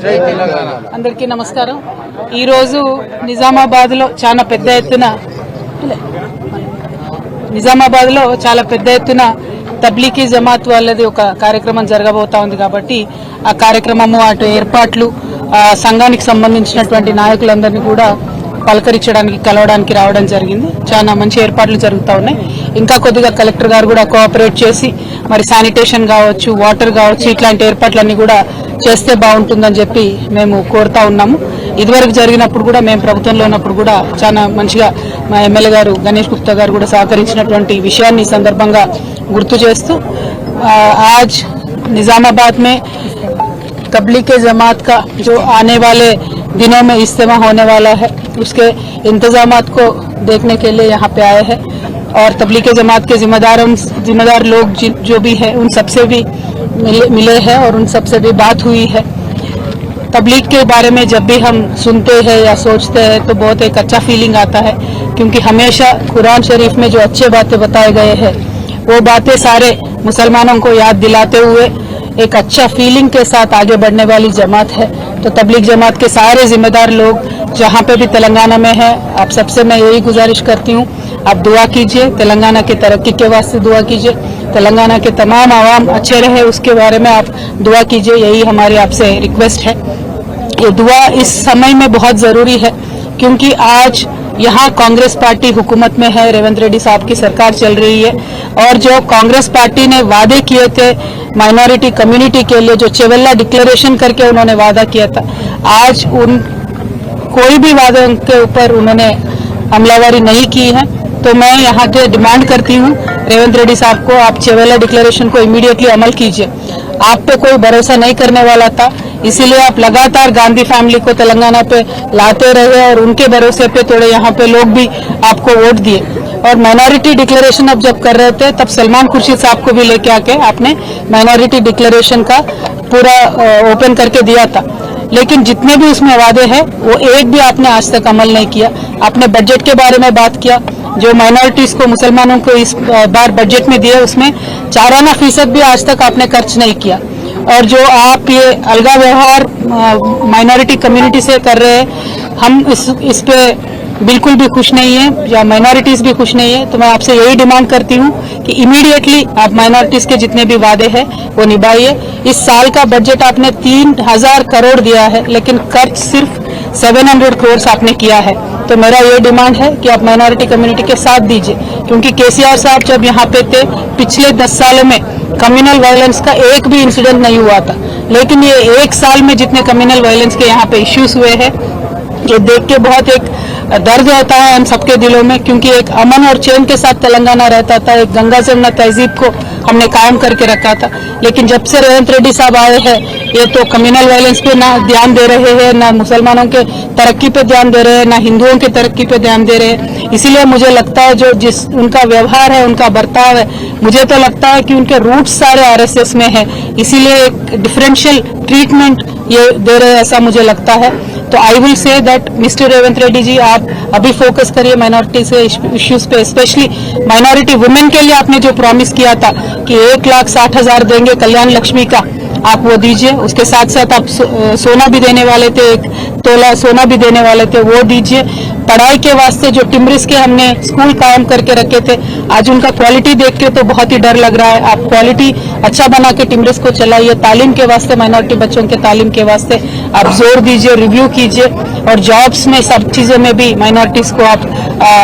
అందరికీ నమస్కారం। ఈ రోజు నిజామాబాద్ లో చాలా పెద్ద ఎత్తున తబ్లీగీ జమాత్ వాళ్ళది ఒక కార్యక్రమం జరగబోతా ఉంది కాబట్టి ఆ కార్యక్రమము అటు ఏర్పాట్లు సంఘానికి సంబంధించినటువంటి నాయకులందరినీ కూడా పలకరించడానికి కలవడానికి రావడం జరిగింది। చాలా మంచి ఏర్పాట్లు జరుగుతూ ఉన్నాయి। ఇంకా కొద్దిగా కలెక్టర్ గారు కూడా కోఆపరేట్ చేసి మరి శానిటేషన్ కావచ్చు, వాటర్ కావచ్చు, ఇట్లాంటి ఏర్పాట్లన్నీ కూడా చేస్తే బాగుంటుందని చెప్పి మేము కోరుతా ఉన్నాము। ఇదివరకు జరిగినప్పుడు కూడా మేము ప్రభుత్వంలో ఉన్నప్పుడు కూడా చాలా మంచిగా మా ఎమ్మెల్యే గారు గణేష్ గుప్తా గారు కూడా సహకరించినటువంటి విషయాన్ని ఈ సందర్భంగా గుర్తు చేస్తూ आज निजामाबाद में तबलीग जमात का जो आने वाले दिनों में इज्तिमा होने वाला है उसके इंतजामात को देखने के लिए यहाँ पे आए हैं और तबलीग जमात के जिम्मेदार लोग जो भी है उन सबसे भी मिले हैं और उन सबसे भी बात हुई है। तबलीग के बारे में जब भी हम सुनते हैं या सोचते हैं तो बहुत एक अच्छा फीलिंग आता है, क्योंकि हमेशा कुरान शरीफ में जो अच्छे बातें बताए गए हैं वो बातें सारे मुसलमानों को याद दिलाते हुए एक अच्छा फीलिंग के साथ आगे बढ़ने वाली जमात है। तो तबलीग जमात के सारे जिम्मेदार लोग जहाँ पे भी तेलंगाना में है, आप सबसे मैं यही गुजारिश करती हूँ, आप दुआ कीजिए, तेलंगाना की तरक्की के वास्ते दुआ कीजिए, तेलंगाना के तमाम आवाम अच्छे रहे उसके बारे में आप दुआ कीजिए, यही हमारी आपसे रिक्वेस्ट है। ये दुआ इस समय में बहुत ज़रूरी है क्योंकि आज यहाँ कांग्रेस पार्टी हुकूमत में है, रेवंत रेड्डी साहब की सरकार चल रही है और जो कांग्रेस पार्टी ने वादे किए थे माइनॉरिटी कम्युनिटी के लिए, जो चेवेल्ला डिक्लेरेशन करके उन्होंने वादा किया था, आज उन कोई भी वादे के ऊपर उन्होंने अमलावरी नहीं की है। तो मैं यहाँ से डिमांड करती हूँ रेवंत रेड्डी साहब को, आप चेवेल्ला डिक्लेरेशन को इमीडिएटली अमल कीजिए। आप पे कोई भरोसा नहीं करने वाला था, इसीलिए आप लगातार गांधी फैमिली को तेलंगाना पे लाते रहे और उनके भरोसे पे थोड़े यहाँ पे लोग भी आपको वोट दिए। और माइनॉरिटी डिक्लेरेशन अब जब कर रहे थे तब सलमान खुर्शीद साहब को भी लेके आके आपने माइनॉरिटी डिक्लेरेशन का पूरा ओपन करके दिया था, लेकिन जितने भी उसमें वादे हैं वो एक भी आपने आज तक अमल नहीं किया। आपने बजट के बारे में बात किया, जो माइनॉरिटीज को मुसलमानों को इस बार बजट में दिए उसमें 4% भी आज तक आपने खर्च नहीं किया। और जो आप ये अलगा व्यवहार माइनॉरिटी कम्युनिटी से कर रहे हैं, हम इस पे बिल्कुल भी खुश नहीं है या माइनॉरिटीज भी खुश नहीं है। तो मैं आपसे यही डिमांड करती हूँ कि इमीडिएटली आप माइनॉरिटीज के जितने भी वादे हैं वो निभाइए। इस साल का बजट आपने 3000 करोड़ दिया है, लेकिन खर्च सिर्फ 700 करोड़ आपने किया है। तो मेरा ये डिमांड है कि आप माइनॉरिटी कम्युनिटी के साथ दीजिए, क्योंकि केसीआर साहब जब यहाँ पे थे पिछले 10 सालों में कम्युनल वायलेंस का एक भी इंसिडेंट नहीं हुआ था, लेकिन ये एक साल में जितने कम्युनल वायलेंस के यहाँ पे इश्यूज हुए हैं ये देख के बहुत एक दर्द होता है हम सबके दिलों में, क्योंकि एक अमन और चैन के साथ तेलंगाना रहता था, एक गंगा जमुना तहजीब को हमने कायम करके रखा था। लेकिन जब से रेवंत रेड्डी साहब आए हैं ये तो कम्युनल वायलेंस पे ना ध्यान दे रहे हैं, ना मुसलमानों के तरक्की पे ध्यान दे रहे हैं, ना हिंदुओं की तरक्की पे ध्यान दे रहे हैं। इसीलिए मुझे लगता है जो जिस उनका व्यवहार है, उनका बर्ताव है, मुझे तो लगता है कि उनके रूट्स सारे आरएसएस में है, इसीलिए एक डिफरेंशियल ट्रीटमेंट ये दे रहे हैं ऐसा मुझे लगता है। तो I will say that mister Revanth Reddy ji आप अभी फोकस करिए माइनॉरिटी से इश्यूज पे, स्पेशली माइनॉरिटी वुमेन के लिए आपने जो प्रॉमिस किया था कि 1,60,000 देंगे कल्याण लक्ष्मी का, आप वो दीजिए। उसके साथ साथ आप सोना भी देने वाले थे, 1 तोला सोना भी देने वाले थे, वो दीजिए। पढ़ाई के वास्ते जो टिम्रिस के हमने स्कूल कायम करके रखे थे, आज उनका क्वालिटी देख के तो बहुत ही डर लग रहा है। आप क्वालिटी अच्छा बना के टिम्रिस को चलाइए, तालीम के वास्ते माइनॉरिटी बच्चों के तालीम के वास्ते आप जोर दीजिए, रिव्यू कीजिए, और जॉब्स में सब चीज़ों में भी माइनॉरिटीज़ को आप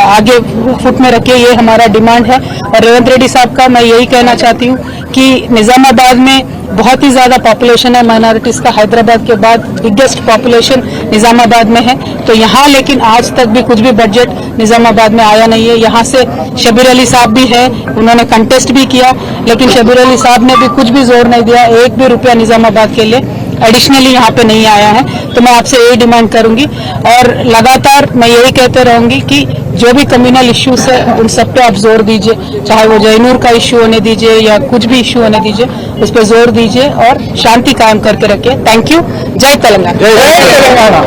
आगे फुट में रखिए, ये हमारा डिमांड है। और रेवंत रेड्डी साहब का मैं यही कहना चाहती हूँ कि निज़ामाबाद में बहुत ही ज़्यादा पॉपुलेशन है माइनॉरिटीज़ का, हैदराबाद के बाद बिगेस्ट पॉपुलेशन निज़ामाबाद में है। तो यहाँ लेकिन आज तक भी कुछ भी बजट निज़ामाबाद में आया नहीं है। यहाँ से शबीर अली साहब भी है, उन्होंने कंटेस्ट भी किया, लेकिन शबीर अली साहब ने भी कुछ भी जोर नहीं दिया, 1 भी रुपया निज़ामाबाद के लिए एडिशनली यहाँ पे नहीं आया है। तो मैं आपसे यही डिमांड करूंगी और लगातार मैं यही कहते रहूंगी कि जो भी कम्युनल इश्यूज है उन सब पे आप जोर दीजिए, चाहे वो जयनूर का इश्यू होने दीजिए या कुछ भी इश्यू होने दीजिए, उस पर जोर दीजिए और शांति कायम करके रखिए। Thank you. जय तेलंगाना।